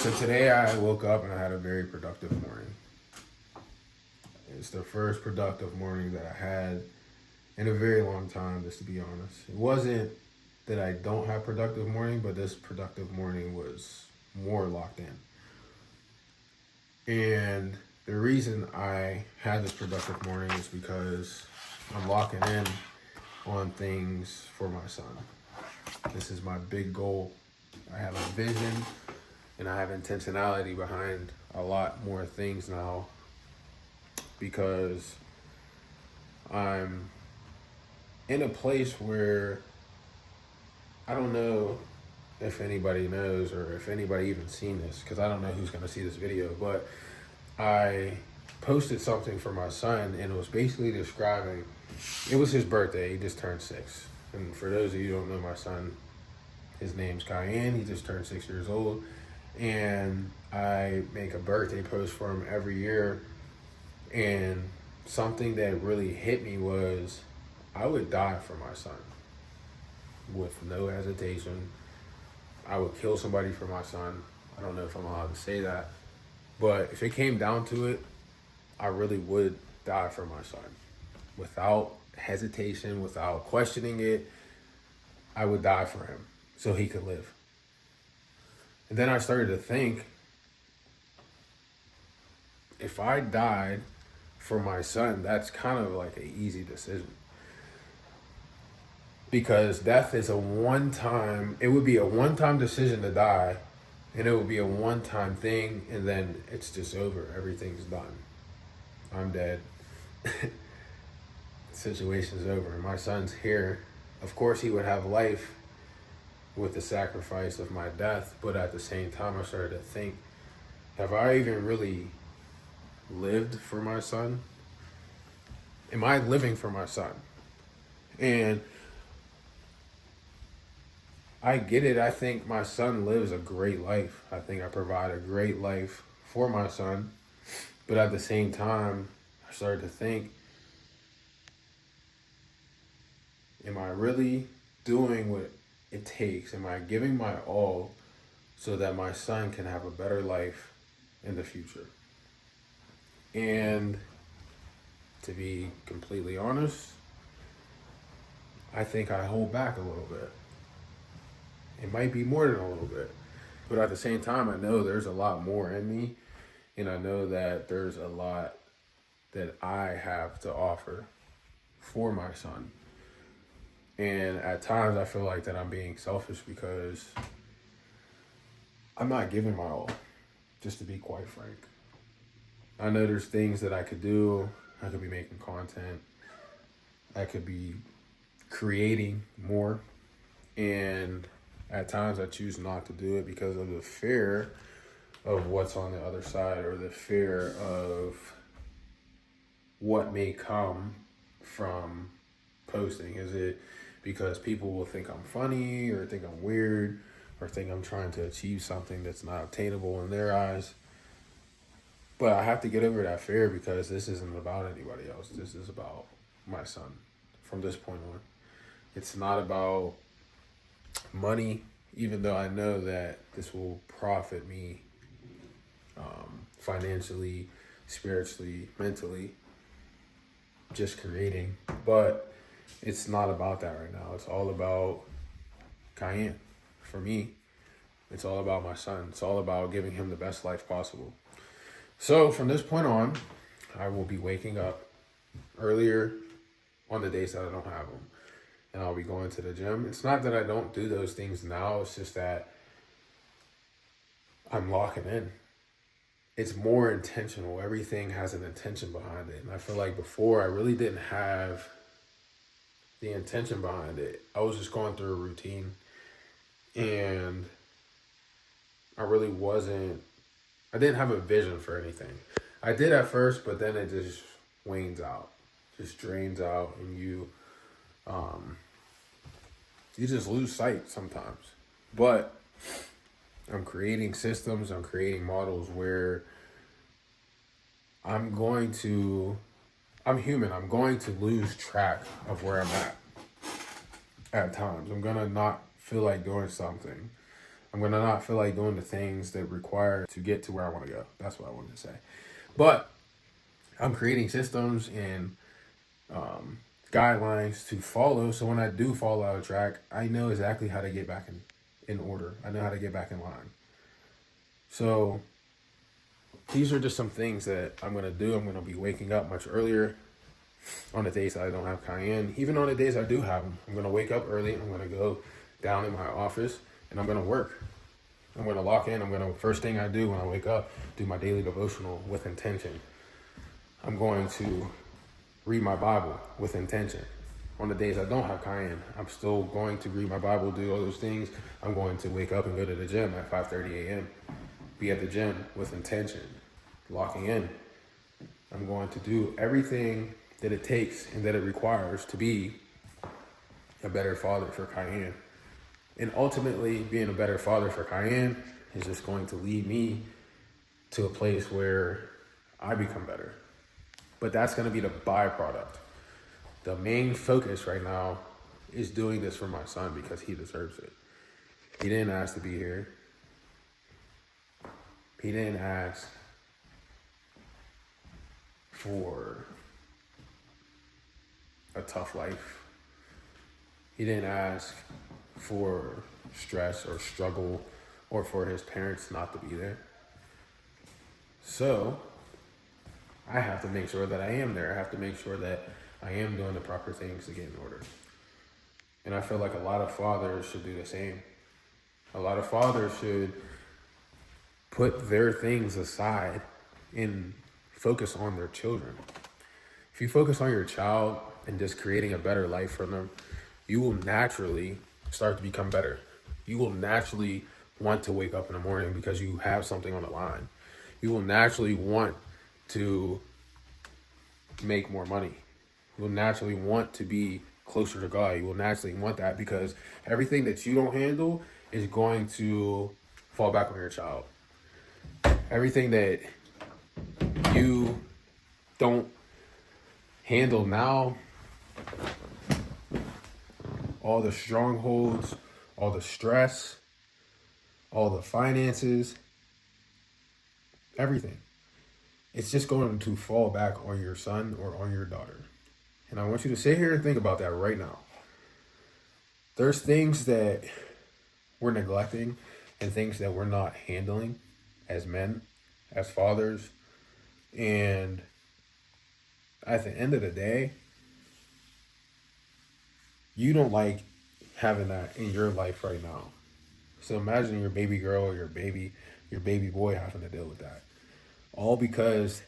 So today I woke up and I had a very productive morning. It's the first productive morning that I had in a very long time, just to be honest. It wasn't that I don't have productive morning, but this productive morning was more locked in. And the reason I had this productive morning is because I'm locking in on things for my son. This is my big goal. I have a vision and I have intentionality behind a lot more things now because I'm in a place where I don't know if anybody knows or if anybody even seen this, because I don't know who's going to see this video, but I posted something for my son and it was basically describing, it was his birthday. He just turned 6. And for those of you who don't know my son, his name's Cayenne. He just turned 6 years old. And I make a birthday post for him every year. And something that really hit me was I would die for my son with no hesitation. I would kill somebody for my son. I don't know if I'm allowed to say that. But if it came down to it, I really would die for my son. Without hesitation, without questioning it, I would die for him so he could live. And then I started to think, if I died for my son, that's kind of like an easy decision. Because death is it would be a one-time decision to die, and it would be a one-time thing, and then it's just over. Everything's done. I'm dead. Situation's over. My son's here. Of course, he would have life with the sacrifice of my death, but at the same time, I started to think, have I even really lived for my son? Am I living for my son? And I get it. I think my son lives a great life. I think I provide a great life for my son. But at the same time, I started to think, am I really doing what it takes? Am I giving my all so that my son can have a better life in the future? And to be completely honest, I think I hold back a little bit. It might be more than a little bit. But at the same time, I know there's a lot more in me. And I know that there's a lot that I have to offer for my son. And at times I feel like that I'm being selfish because I'm not giving my all, just to be quite frank. I know there's things that I could do. I could be making content. I could be creating more. And at times I choose not to do it because of the fear of what's on the other side, or the fear of what may come from posting. Is it because people will think I'm funny, or think I'm weird, or think I'm trying to achieve something that's not obtainable in their eyes? But I have to get over that fear because this isn't about anybody else. This is about my son from this point on. It's not about money, even though I know that this will profit me financially, spiritually, mentally, just creating. But it's not about that right now. It's all about Cayenne. For me, it's all about my son. It's all about giving him the best life possible. So from this point on, I will be waking up earlier on the days that I don't have them. And I'll be going to the gym. It's not that I don't do those things now. It's just that I'm locking in. It's more intentional. Everything has an intention behind it. And I feel like before I really didn't have the intention behind it. I was just going through a routine. And I didn't have a vision for anything. I did at first, but then it just wanes out, just drains out, and you just lose sight sometimes. But I'm creating systems, I'm creating models where I'm human. I'm going to lose track of where I'm at times. I'm going to not feel like doing something. I'm going to not feel like doing the things that require to get to where I want to go. That's what I wanted to say. But I'm creating systems and guidelines to follow. So when I do fall out of track, I know exactly how to get back in order. I know how to get back in line. So these are just some things that I'm going to do. I'm going to be waking up much earlier on the days that I don't have Cayenne. Even on the days I do have them, I'm going to wake up early. I'm going to go down in my office and I'm going to work. I'm going to lock in. First thing I do when I wake up, do my daily devotional with intention. I'm going to read my Bible with intention. On the days I don't have Cayenne, I'm still going to read my Bible, do all those things. I'm going to wake up and go to the gym at 5:30 a.m. Be at the gym with intention, locking in. I'm going to do everything that it takes and that it requires to be a better father for Cayenne. And ultimately, being a better father for Cayenne is just going to lead me to a place where I become better. But that's going to be the byproduct. The main focus right now is doing this for my son because he deserves it. He didn't ask to be here. He didn't ask for a tough life. He didn't ask for stress or struggle or for his parents not to be there. So I have to make sure that I am there. I have to make sure that I am doing the proper things to get in order. And I feel like a lot of fathers should do the same. A lot of fathers should put their things aside and focus on their children. If you focus on your child and just creating a better life for them, you will naturally start to become better. You will naturally want to wake up in the morning because you have something on the line. You will naturally want to make more money. You will naturally want to be closer to God. You will naturally want that because everything that you don't handle is going to fall back on your child. Everything that you don't handle now, all the strongholds, all the stress, all the finances, everything. It's just going to fall back on your son or on your daughter. And I want you to sit here and think about that right now. There's things that we're neglecting and things that we're not handling as men, as fathers. And at the end of the day, you don't like having that in your life right now. So imagine your baby girl or your baby boy having to deal with that. All because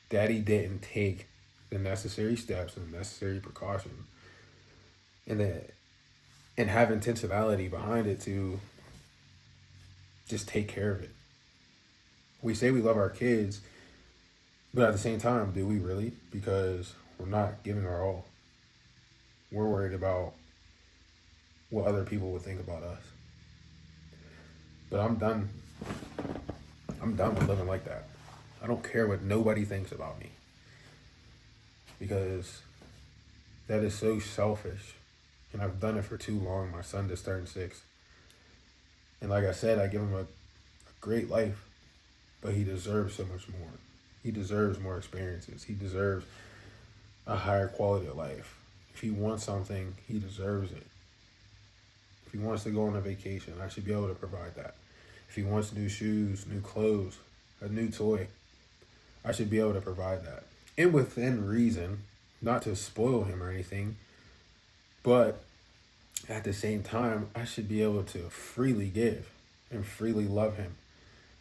daddy didn't take the necessary steps and the necessary precaution and have intentionality behind it to just take care of it. We say we love our kids, but at the same time, do we really? Because we're not giving our all. We're worried about what other people would think about us. But I'm done. I'm done with living like that. I don't care what nobody thinks about me. Because that is so selfish. And I've done it for too long. My son just turned 6. And like I said, I give him a great life. But he deserves so much more. He deserves more experiences. He deserves a higher quality of life. If he wants something, he deserves it. If he wants to go on a vacation, I should be able to provide that. If he wants new shoes, new clothes, a new toy, I should be able to provide that. And within reason, not to spoil him or anything, but at the same time, I should be able to freely give and freely love him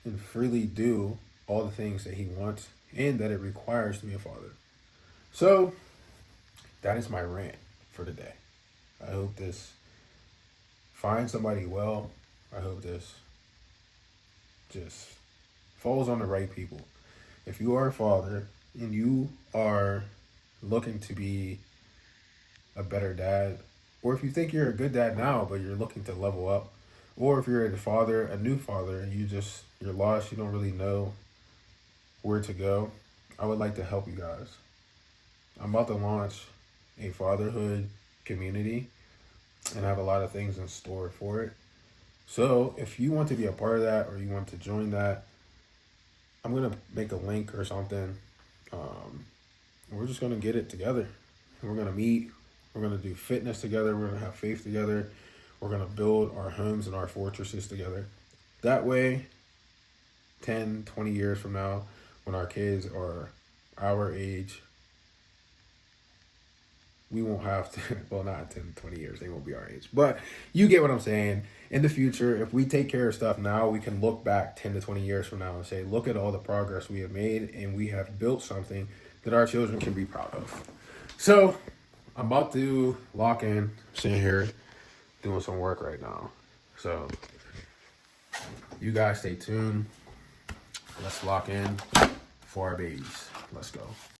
and freely do all the things that he wants and that it requires to be a father. So that is my rant for today. I hope this finds somebody well. I hope this just falls on the right people. If you are a father and you are looking to be a better dad, or if you think you're a good dad now, but you're looking to level up, or if you're a new father, and you're lost, you don't really know where to go, I would like to help you guys. I'm about to launch a fatherhood community, and I have a lot of things in store for it. So if you want to be a part of that or you want to join that, I'm gonna make a link or something. We're just gonna get it together. We're gonna meet. We're gonna do fitness together. We're gonna have faith together. We're gonna build our homes and our fortresses together. That way, 10, 20 years from now, when our kids are our age, we won't have to, well, not 10, 20 years, they won't be our age. But you get what I'm saying. In the future, if we take care of stuff now, we can look back 10 to 20 years from now and say, look at all the progress we have made, and we have built something that our children can be proud of. So I'm about to lock in, sitting here doing some work right now. So you guys stay tuned. Let's lock in for our babies. Let's go.